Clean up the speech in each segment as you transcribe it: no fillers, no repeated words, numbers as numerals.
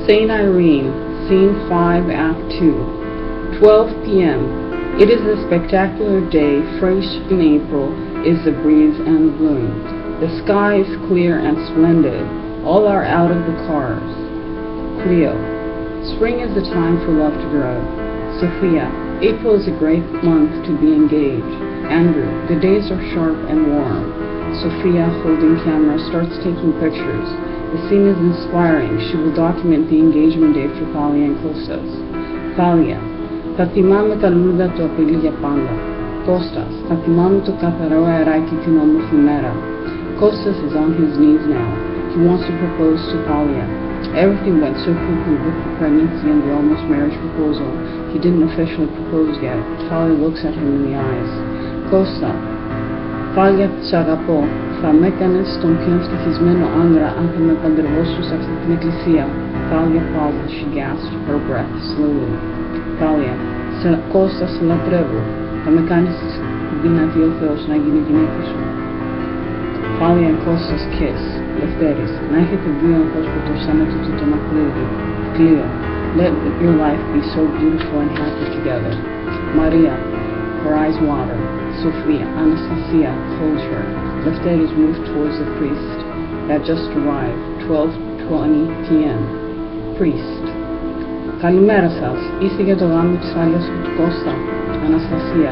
St. Irene, Scene 5, Act 2. 12 p.m. It is a spectacular day, fresh in April is the breeze and the bloom. The sky is clear and splendid. All are out of the cars. Cleo. Spring is the time for love to grow. Sophia. April is a great month to be engaged. Andrew. The days are sharp and warm. Sophia, holding camera, starts taking pictures. The scene is inspiring. She will document the engagement day for Thalia and Kostas. Thalia. Θα θυμάμαι τα λουλούδια του απειλή για πάντα. Kostas. Θα θυμάμαι το καθαρό αεράκι την όμορφη μέρα. Kostas is on his knees now. He wants to propose to Thalia. Everything went so quickly with the pregnancy and the almost marriage proposal. He didn't officially propose yet. Thalia looks at him in the eyes. Kostas. Thalia, σ' αγαπώ. Θα με έκανες τον πιο ευτυχισμένο άντρα αν θα με παντρευόσουν σε αυτή την εκκλησία. Thalia pauses. She gasps her breath slowly. Thalia. Κώστα, σε λατρεύω. Θα με κάνεις δυνατή ο Θεός να γίνει γυναίκα σου. Thalia and Kostas kiss. Λευτέρης. Να έχετε δύο ανθρώπους σαν με τούτο το μακρύδι. Cleo. Let your life be so beautiful and happy together. Maria. Her eyes water. Sophia. Anastasia holds her. Lefteris moved towards the priest. That just arrived. 12:20 p.m. Priest. Καλημέρα σας. Είστε για το γάμο της Θάλιας και του Κώστα. Αναστασία.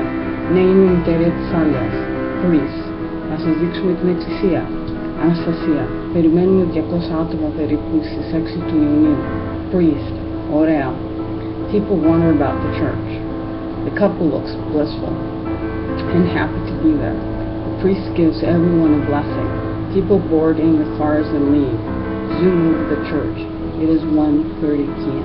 Ναι, είμαι η μητέρα της Θάλιας. Priest. Να σας δείξουμε την εκκλησία. Αναστασία. Περιμένουμε 200 άτομα περίπου στις 6 του Ιουνίου. Priest. Ωραία. People wonder about the church. The couple looks blissful and happy to be there. The priest gives everyone a blessing. People board in the cars and leave. Zoom over the church. It is 1:30 p.m.